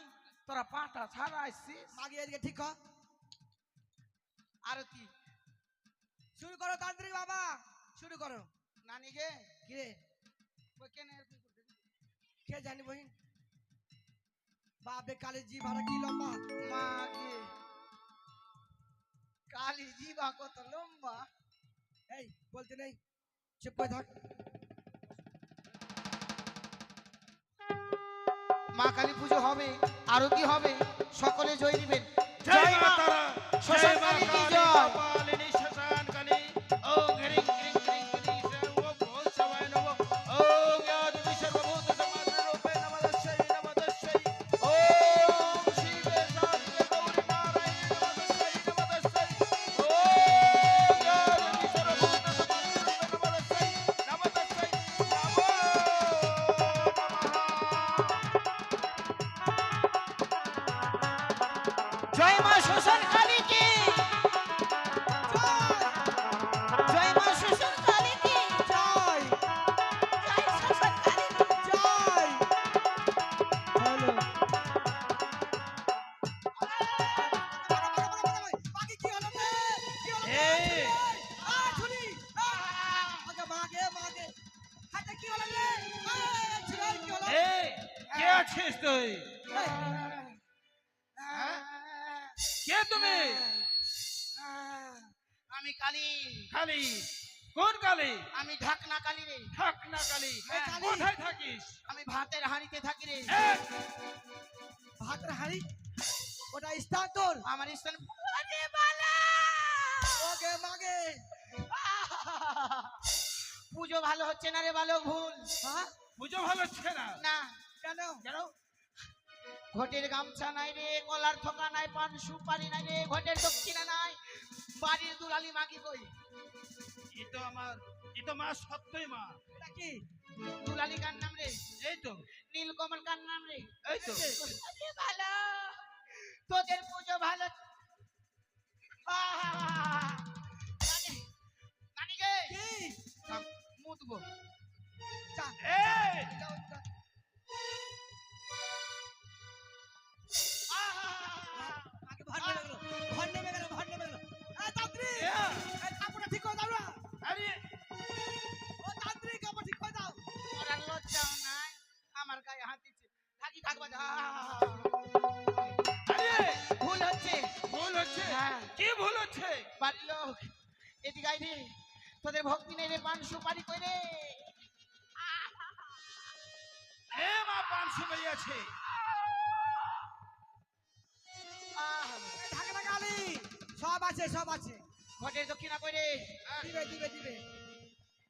তোরা পাঠা ছাড়া আসছিস? মাগি এদিকে ঠিক কর। আরতি শুরু করো তান্ত্রিক বাবা, শুরু করো। নানি গে কি রে, ওই কেন এরকম করছিস? কে জানি বহিন? বাপে কালে জি ভাড়া কি লম্বা। মাগে কালি জিবা কত লম্বা। এই বলতে নেই, চুপ করে থাক। মা কালী পুজো হবে, আরতি হবে, সকলে জয় দিবেন। জয় মা তারা, শ্মশান জয় মা কালী কি কালী জয়। কপালিনী শ্মশান কালী। ওম হ্রিং ক্রিং ক্রিং ক্রিং সর্ব ভূতসবায় নমঃ। ওম ইয়াদি সর্বভূত সমাজরূপে নমঃ নমঃ। ওম শিবে শান্তি গৌরী নারায়ণী নমঃ নমঃ। ওম ইয়াদি সর্বভূত সমাজরূপে নমঃ নমঃ। জয় মা শ্মশান কালী কি জয় আছিস তুই? হ্যাঁ? কে তুমি? আমি কালী, কালী? কোন কালী? আমি ঢাকনা কালী রে। থাক না কালী। হ্যাঁ, কালী। কোথায় থাকিস? আমি ভাতের হাঁড়িতে থাকি রে। এই, ভাতের হাড়ি ওটা স্থান তোর আমার স্থান ওরে বালা! ওকে মাগে পুজো ভালো হচ্ছে না রে বালক, ভুল। হ্যাঁ পুজো ভালো হচ্ছে না। না, কেন কেন? ঘটের গামছা নাই রে, কলার থোকা নাই, পান সুপারি নাই রে, ঘটের দক্ষিণা নাই, বাড়ির দুলালি মাগি কই? এ তো মা সত্যই মা। এটা কি দুলালি কার নাম রে? এই তো, নীলকমল কার নাম রে? এই তো। আরে ভালো, তোদের পুজো ভালো। নানি, নানি গে, কি মুতবো। এই, আগে ভর নেমে গেল ভর নেমে গেল ভর নেমে গেল এই তান্ত্রিক এ, এই কাপড়টা ঠিক করে দাও না আরে, ও তান্ত্রিক কাপড় ঠিক করে দাও ওরা লজ্জাও নাই, আমার গায়ে হাত দিচ্ছে। থাকি থাকবা যা। আরে, ভুল হচ্ছে। ভুল হচ্ছে। হ্যাঁ। কি ভুল হচ্ছে? বাড়ির লোক এদিকে আই রে, তোদের ভক্তি নেই রে, পান সুপারি কই রে? এ মা, 500 বেরিয়ে আছে। ঢাকা কালি সব আছে সব আছে ঘটের দক্ষিণা কই রে? দিবে দিবে দিবে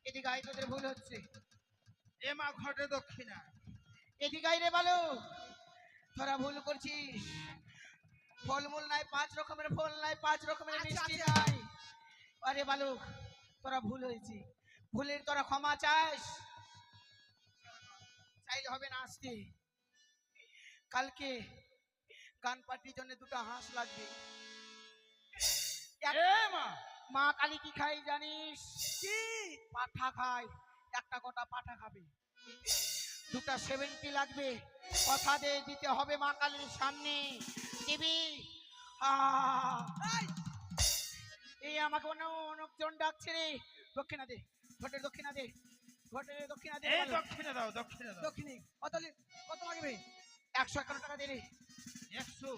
এদিকে আই, তোদের ভুল হচ্ছে। এ মা, ঘটে দক্ষিণা। এদিকে আই রে বালু, তোরা ভুল করছিস। ফলমূল নাই, 5 রকমের ফল নাই, 5 রকমের আচ্ছা, মিষ্টি আচ্ছা। নাই। আরে বালু, তোরা ভুল হয়েছে, ভুলের তোরা ক্ষমা চাস। চাইলে হবে না আসতে। কালকে গান পার্টির জন্য 2টা হাঁস লাগবে। এক- এ মা, মা কালী কি খাই জানিস? কি পাঠা খায়, একটা গোটা পাঠা খাবে। 2টা 70 লাগবে, কথা দে দিতে হবে মা কালীর সামনে। দিবি? এই এই আমাকে অনেকজন ডাকছে রে। দক্ষিণা দে, ঘটের দক্ষিণা দে, ঘটের দক্ষিণা দে। এই বলো। দক্ষিণে দাও, দক্ষিণে দাও। দক্ষিণী কত লাগবে 111 টাকা দে রে। 100।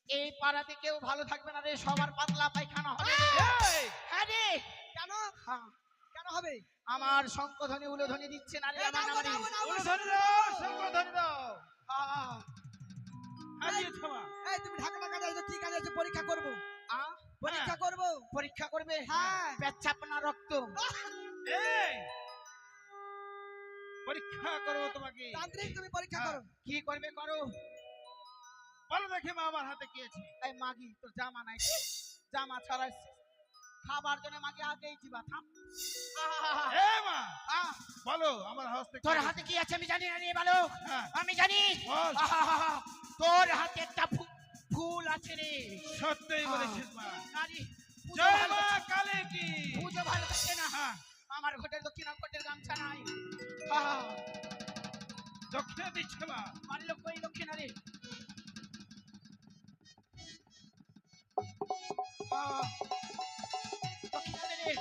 এই পাড়াতে কেউ ভালো থাকবে না রে, সবার পাতলা পায়খানা হবে রে। এই, হ্যাঁ রে। কেন হ্যাঁ, কেন হবে আমার শঙ্খধ্বনি উলোধ্বনি দিচ্ছে না রে এই আমার দাও, নামে। দাও, দাও, দাও। উলুধ্বনি দাও, শঙ্খধ্বনি দাও। আহ, হারিয়েছো মা। এই তুমি ঢাকা কাজে আছো কি কাজে আছো পরীক্ষা করব আহ, পরীক্ষা করব পরীক্ষা করবে? হ্যাঁ। পেচ্ছাপ না রক্ত? এই, পরীক্ষা করবো তোমাকে। তান্ত্রিক তুমি পরীক্ষা হ্যাঁ। করো কি করবে করো। বলো দেখি মা, আমার হাতে কি আছে? এই মাগি, তোর জামা নাই? জামা ছাড়া খাবার জন্য মাগি আগেই জিবা থাম। এ মা, আহ, বলো আমার হাতে তোর হাতে কি আছে আমি জানি না রে বালো। হ্যাঁ। আমি জানি। বল। তোর হাতে একটা ফুল আছে রে। সত্যই বলেছিস মা। নারী পুজো জয় ভালো মা হচ্ছে- কালী কি। পুজো ভালো হচ্ছে না। হ্যাঁ, আমার ঘটের দক্ষিণা ঘটের গামছা নাই। দক্ষিণে দিচ্ছে মা। বাড়ির লোক কই দক্ষিণা রে? দক্ষিণা দে রে।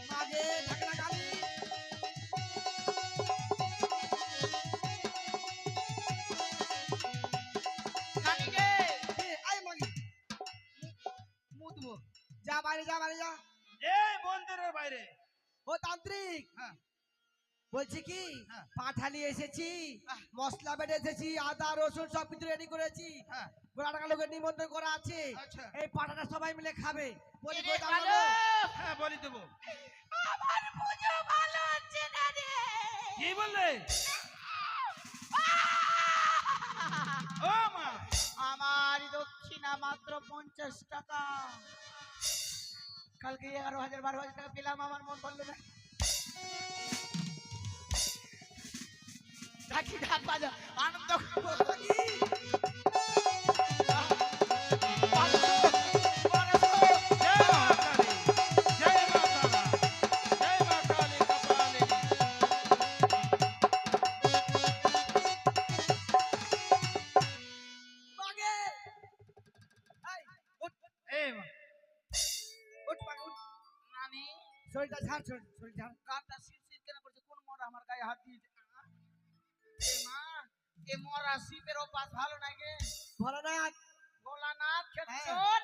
মাগে ঢাকা কালি নানি গে, এই মাগি মুতবো। যা বাইরে যা বাইরে যা এই মন্দিরের বাইরে। ও তান্ত্রিক হ্যাঁ। বলছি কি হ্যাঁ। পাঠালি এসেছি আহ। মশলা বেটে এসেছি আদা রসুন সব কিছু রেডি করেছি হ্যাঁ, গোটা টাকা লোকের নিমন্ত্রণ করা আছে আচ্ছা। এই পাঠাটা সবাই মিলে খাবে বলি এরে কই দাম বালো, বলো? হ্যাঁ, বলি দেবো। আমার পুজো ভালো হচ্ছে না রে। কি বললে? ও মা, আমার দক্ষিণা মাত্র 50 টাকা। কালকে 11,000 12,000 টাকা পেলাম, আমার মন বললো না। ডাকি ডাক বাজা, আনন্দ করবো। জয় মা কালী, জয় মা তারা, জয় মা কালী কপালিনী। মাগে এই উঠ এই মা, উঠ মাগে উঠ নানি, শরীরটা ছাড় শরীর ছাড় কানটা শিরশির কেন করছে? কোন মরা আমার গায়ে গায়ে হাত দিয়েছে এ মা এ মরা শিবের অভ্যাস ভালো নাই গে ভোলানাথ ভোলানাথ খেতচোর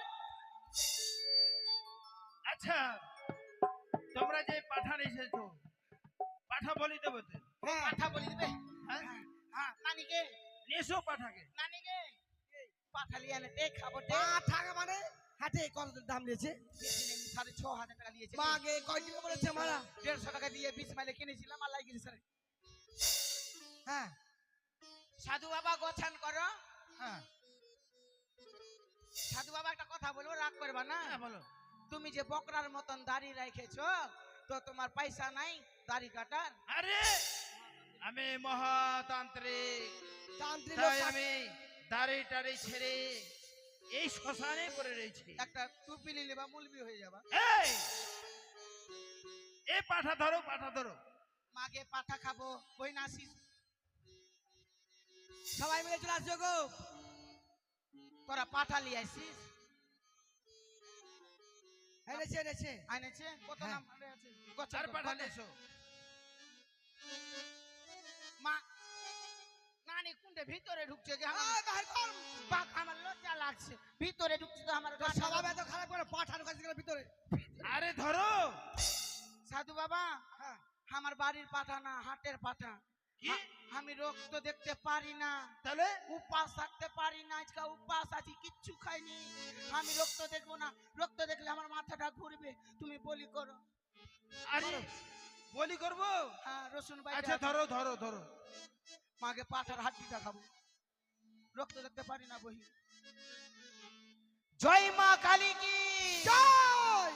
আচ্ছা তোমরা যে পাঠান এসেছো পাঠা বলি দেবো তো পাঠা বলি দিবে হ্যাঁ হ্যাঁ নানিকে নেশো পাঠাকে নানিকে পাঠা লিয়ে আনে দে খাবো দে টাকা মানে হাতে কত দাম নিয়েছে? বেশি নেই 6,500 টাকা নিয়েছে মাগে কয় কিলো বলেছে মারা? 150 টাকা দিয়ে 20 মাইলে কিনেছিলাম আর লাগিয়েছে স্যার হ্যাঁ সাধু বাবা গোছান করো হ্যাঁ সাধু বাবা একটা কথা বলবো রাগ করবা না হ্যাঁ বলো তুমি যে বকরার মতন দাড়ি রেখেছো তো তোমার পয়সা নাই দাড়ি কাটার আরে আমি মহাতান্ত্রিক তান্ত্রিক তাই আমি দাড়ি টাড়ি ছেড়ে এই শ্মশানে পড়ে রয়েছি একটা টুপি নিলে বা মুলবি হয়ে যাবা এই এই পাঠা ধরো মাগে পাঠা খাবো বই না আসিস সবাই মিলে চলে আসছো গো। তোরা পাঠা লিয়ে আসিস এনেছে এনেছে আনেছে কত হ্যাঁ। নাম আনে আছে গোছান আর কর, পাঠা বলে। এসো মা নানি কুন্ডে ভিতরে ঢুকছে যে আমার আয় বাহির কর। বাক আমার লজ্জা লাগছে ভিতরে ঢুকছে তো আমার তোর স্বভাব এত খারাপ করে পাঠার কাছে গেলে ভিতরে। আরে ধরো সাধু বাবা হ্যাঁ আমার বাড়ির পাঠা না হাটের পাঠা কি আমি রক্ত দেখতে পারি না তাহলে উপাস থাকতে পারি না আজকে উপাস আছি কিচ্ছু খাইনি আমি রক্ত দেখবো না রক্ত দেখলে আমার মাথাটা ঘুরবে তুমি বলি করো আরে বলি করবো হ্যাঁ রসুন ভাই আচ্ছা ধরো মাকে পাঠার হাড্ডিটা খাবো রক্ত দেখতে পারি না বহি জয় মা কালী কি জয়।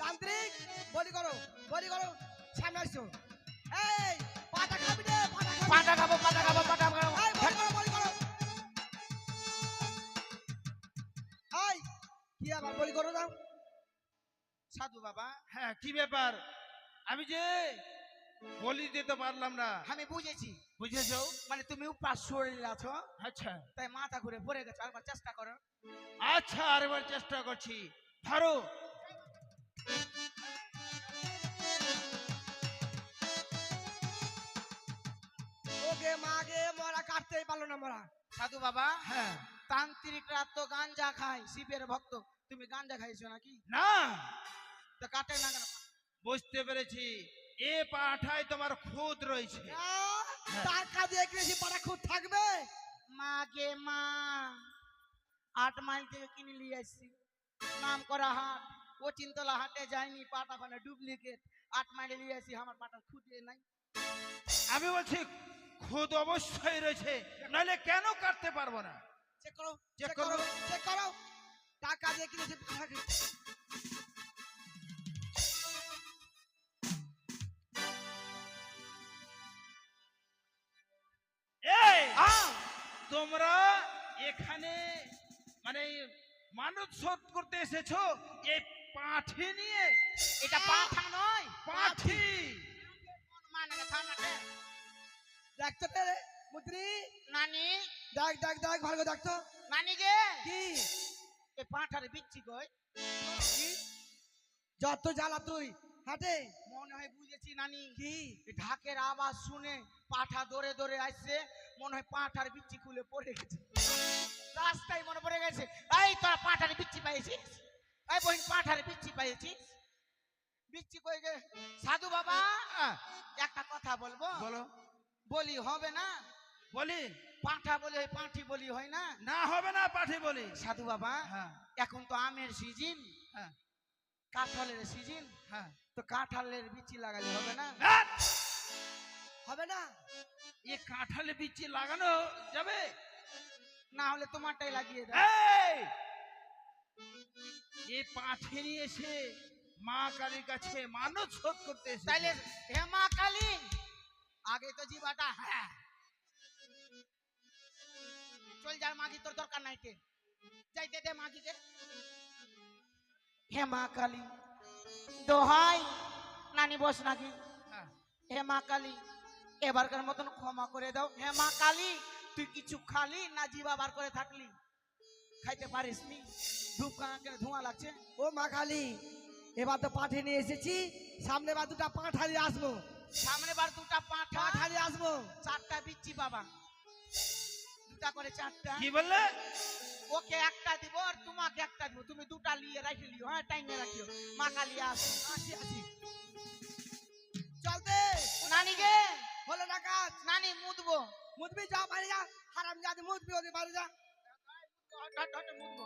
তান্ত্রিক বলি করো সামনে আসছো। এই পাটা খাবি রে পাটা খাবো পাটা খাবো পাটা খাবো এই বলি করো এই কি আবার বলি করো দাও। সাধু বাবা হ্যাঁ কি ব্যাপার আমি যে বলি দিতে পারলাম না আমি বুঝেছি বুঝেছো মানে তুমি উপাস শরীর আছো আচ্ছা তাই মাথা ঘুরে পড়ে গেছো আরেকবার চেষ্টা করো আচ্ছা আরেকবার চেষ্টা করছি ধরো ওকে মাগে মরা কাটতেই পারলো না মরা। সাধু বাবা হ্যাঁ তান্ত্রিকরা তো গাঞ্জা খায় শিবের ভক্ত তুমি গাঞ্জা খাইছো নাকি না তো কাটে না কেন বুঝতে পেরেছি এ পাঠায় তোমার খুদ রয়েছে টাকা দিয়ে কিনেছি পাটা খুব থাকবে। মা গে মা 8 মাইল থেকে কিনে নিয়ে আসছি নাম করা হাট ও চিন্তলা হাটে যায়নি পাটা ফানে ডুপ্লিকেট 8 মাইলে নিয়ে আসি আমার পাটা খুঁজে নাই আমি বলছি খুদ অবশ্যই রয়েছে নাহলে কেন কাটতে পারবো না চেক করো চেক চেক করো করবো। চেক করো টাকা দিয়ে কিনেছি পাটা এই তোমরা এখানে মানে মানত শোধ করতে এসেছো এই পাঠি নিয়ে এটা পাঠা নয় পাঠি মানে থানাতে দেখতে পেরে মুদ্রি নানি দেখ ভালো করে দেখতো নানি গে কি এ পাঠার বিচ্ছি কই যত জ্বালা তুই হাটে মনে হয় বুঝেছি নানি কি এই ঢাকের আওয়াজ শুনে পাঠা দৌড়ে দৌড়ে আসছে মনে হয় পাঠার বিচ্ছি খুলে পড়ে গেছে রাস্তায় মনে পড়ে গেছে এই তোরা পাঠার বিচ্ছি পাইছিস এই বহিন পাঠার বিচ্ছি পাইছিস বিচ্ছি কই গে সাধু বাবা একটা কথা বলবো বলো বলি হবে না বলি পাঠা বলি হয় পাঁঠি বলি হয় না না হবে না পাঠি বলি সাধু বাবা হ্যাঁ এখন তো আমের সিজন হ্যাঁ কাঁঠালের সিজন হ্যাঁ তো কাঁঠালের বিচি লাগালে হবে না ধ্যাৎ! হবে না এ কাঁঠালে বিচি লাগানো যাবে না হলে তোমারটাই লাগিয়ে দাও এই এ পাঠি নিয়ে এসে মা কালীর কাছে মানত শোধ করতে এসেছে তাইলে হে মা কালী আগে তো জিবাটা হ্যাঁ চল যার মাগি তোর দরকার নাই তে যাইতে দে মাগিকে হে মা কালী দোহাই নানি বস নাকি হ্যাঁ। হে মা কালী এবারকার মতন ক্ষমা করে দাও। হ্যাঁ মা কালী, তুই কিছু খালি না জিবা বার করে থাকলি? খাইতে পারিস নি? ধূপ কাঁকে ধোঁয়া লাগছে। ও মা কালী, এবার তো পাঠে নিয়ে এসেছি, সামনে বার দুটা পাঠালি আসবো, সামনে বার দুটা পাঁঠা, পাঠালি আসবো। চারটা বিচ্ছি বাবা, দুটা করে চারটা। কি বললে? ওকে একটা দিব আর তোমাকে একটা দিব, তুমি দুটা নিয়ে রাখি লিও। হ্যাঁ টাইমে রাখিও। মা কালী আসি আসি আসি। চলতে নানি গে, হলো না কাজ, নানি মুদবো। মুদবি যা বাড়ি যা, হারাম জাদি মুদবি ওদের বাড়ি যা। হট, হট, হট, মুদবো।